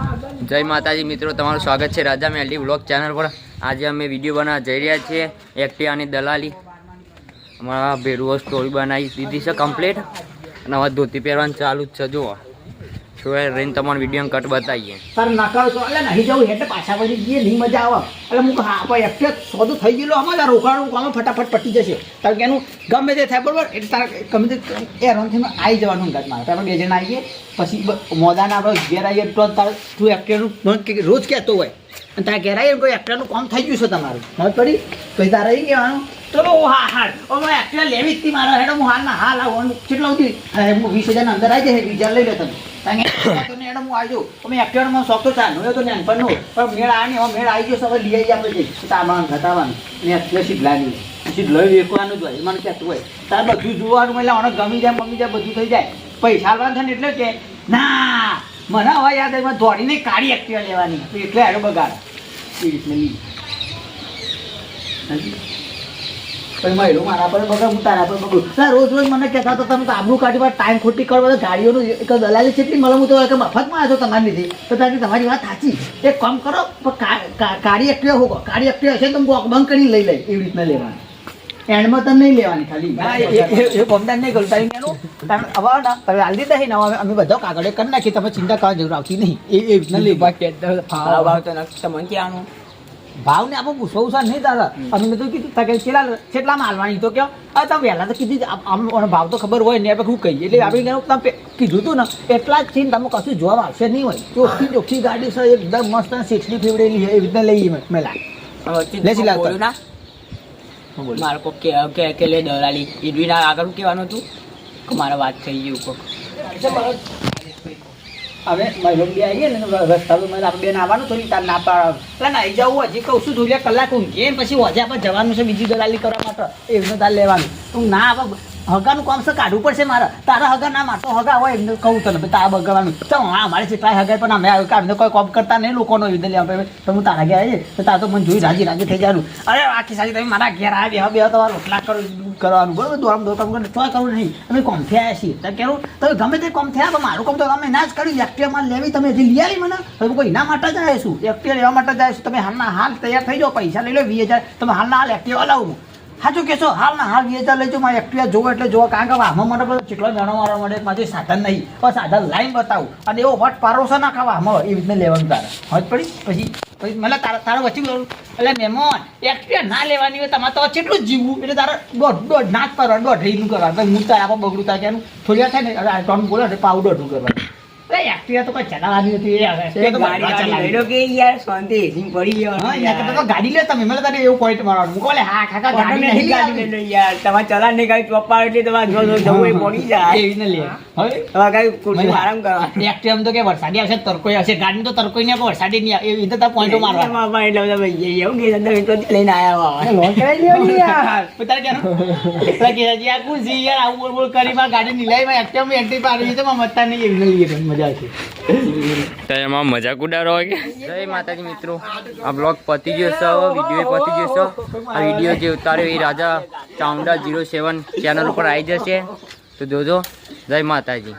જય માતાજી મિત્રો, તમારું સ્વાગત છે રાજા મેલડી વ્લોગ ચેનલ પર। આજે અમે વિડીયો બનાવવા જઈ રહ્યા છીએ એક્ટિવાની દલાલી। અમારા ભેરુઓ સ્ટોરી બનાવી દીધી છે કમ્પ્લીટ અને હવે ધોતી પહેરવાનું ચાલુ જ છે। જુઓ શું રહીને તમારો વિડીયો કટ બતાવીએ। તારે નાકાળ તો એટલે નહીં જવું એટલે પાછા પછી જઈએ નહીં મજા આવે એટલે હું હા ભાઈ એક્ટિવા સોદું થઈ ગયેલો અમારે રોકાણું કામ ફટાફટ પટી જશે તારે કે એનું ગમે તે થાય બરાબર એટલે તારે ગમે તે એરોનથી આવી જવાનું અંગાત મારે તારે બે જણા આવીએ પછી મોદાના આપણે ઘેર આવીએ તો તારે તું એક્ટિવાનું રોજ કહેતો હોય અને તારે ઘેર આવીએ કોઈ એક્ટિવાનું કામ થઈ ગયું છે તમારું હવે પડી પછી તારે આવી કહેવાનું ચલો હા હાલ હવે એક્ટિવા લેવી જ હતી મારા હેડો હું હાલ ના હાલ આવું કેટલા સુધી હું 20,000 અંદર આવી જાય બીજા લઈ લે તમે હું આવી જાઉં તમે એક્ટિવાનો શોખ તો ચાલ તો નાનપણનો પણ મેળ આ નહીં મેળ આવી ગયો હવે લઈ આવી આપણે જઈ તારવાનું ઘટાવાનું ને એક્ટિવા શીખલાની શીખલો વેચવાનું જ હોય એ મને કહેતું હોય તારે બધું જોવાનું એટલે મને ગમી જાય મમ્મી જાય બધું થઈ જાય પૈસા હાલવાનું થાય ને એટલે કે ના મને હવે યાદ આવે દોડીને કાળી એક્ટિવા લેવાની એટલે હેડો બગાડ એ રીતને લઈ પછી મહિલો મારા પર બગડ હું તારા પર બગડું રોજ રોજ મને કહેતા તો તમે તો આબરૂ કાઢી ટાઈમ ખોટી કરવા ગાડીઓનું એક દલાલી કેટલી મળે હું તો મફતમાં આવ્યો તમારી લીધી તો તમારી વાત સાચી એક કામ કરો કાળી એક્ટિવા હોગો કાળી એક્ટિવા હશે તો બંધ કરીને લઈ લઈ એવી રીતના લેવાની એન્ડમાં તમે નહીં લેવાની ખાલી એ કોમદાન નહીં કરું તારી એનું તમે હવે ના તમે હાલ દીધા ને અમે બધા કાગળે કરી નાખીએ તમે ચિંતા કરવા જરૂર આવતી નહીં એ રીતના લઈ ભાવ તો તમને ક્યાંનું ભાવ ને આપણે પૂછવું છે નહીં દાદા અમે તો કીધું કેટલા માલવાની તો કહો તમે વહેલા તો કીધી ભાવ તો ખબર હોય ને આપણે શું કહીએ એટલે આપણે તમે કીધું હતું ને એટલા જ થઈને તમે કશું જોવા આવશે નહીં હોય ચોખ્ખી ચોખ્ખી ગાડી છે એકદમ મસ્ત સીટની ફેવડેલી છે એવી રીતના લઈએ મેલા લેસી લાગતું ના મારે કોઈ કે લે દલાલી ઈડવીના આગળ કહેવાનું હતું કે મારા વાત થઈ ગયું હવે મહિલો બે આવીએ ને રસ્તા પર આપણે બેન આવવાનું થોડી તાર ના પાડ એટલે નાઈ જવું હજી કહું છું થોડી કલાક ઊંઘીએ પછી હોજે આપણે જવાનું છે બીજી દલાલી કરવા માટે એમને તાર લેવાનું તું ના આવે હગાનું કામ છે કાઢવું પડશે મારે તારા હગા ના મારતો હગા હોય એમને કહું તને તારા બગડવાનું તો હા અમારે જેટલા હગાય પણ અમે કાઢને કોઈ કોમ કરતા નહીં લોકોનો વિધ લેવા તો હું તારા ઘેર આવીએ તો તાર તો મને જોઈ રાજી રાજી થઈ જવાનું અરે આખી સારી તમે મારા ઘેર આવ્યા બે તમારે રોટલા કરવાનું બરાબર દોડમ દોડ કામ કરે તો કરવું નહીં અમે કોમ થયા છીએ તો કેવું તમે ગમે તે કોમ થયા પણ મારું કામ તો અમે ના જ કર્યું એક્ટિવા માલ લેવી તમે હજી લઈ આવી મને તમે કોઈ એના માટે જ આવીશું એક્ટિવા લેવા માટે જ આવીશું તમે હાલના હાલ તૈયાર થઈ જાઓ પૈસા લઈ લો 20,000 તમે હાલના હાલ એક્ટિવા લાવું સાચું કહેશો હાલના હાલ 20,000 લઈ જાઓ મારે એક્ટિવા જોવો એટલે જોવો કારણ કે આમાં માટે બધો ચેટલો જાણો મારવા માટે મારી સાધન નહીં બસ સાધન લાઈન બતાવું અને એવો વટ પારોસો ના ખાવા આમાં એવી રીતને લેવાનું તારે હજ પડી પછી મને તારા વચ્ચે બોલું એટલે મહેમાન એક્ટિવા ના લેવાની હોય તમારે તો કેટલું જ જીવવું એટલે તારે દોઢ નાચ કરવા દોઢ રીતનું કરવા ભાઈ હું તારે આપણે બગડું થાય એનું થોડી વાર થાય ને ટોન બોલો એટલે પાઉ દોઢું કરવાનું એક્ટિવા તો કોઈ ચલાવવાની હતી ગાડી લે તમે મને એવું પોઈન્ટ મારવાનું મૂકો હા કાકા ગાડી યાર તમારે ચલા નહીં ગાડી ચોપ્પા એટલે તમારે જવું પડી જાય એવી ને લે હવે આરામ કરવા એક્ટિવા તો કે વરસાદી આવશે તરકોઈ આવશે ગાડી તો તરકોઈ ને વરસાદી નહીં એવી રીતે પોઈન્ટો મારવા એટલે લઈને આવ્યા લોન કરાવી દેવાની યાર તારે કે યાર કુછી યાર આવું બોલ કરી માં ગાડી નીલાઈ એક્ટિવા એક્ટિવ પાડી તો મતતા નહીં એવી લઈએ મજા તો એમાં મજાક ઉડાડો હોય કે જય માતાજી મિત્રો, આ બ્લોગ પતી ગયો છે, વિડીયો પતી ગયો છે। આ વિડીયો જે ઉતાર્યો એ રાજા ચાઉંડા 07 ચેનલ ઉપર આવી જશે તો જોજો। જય માતાજી।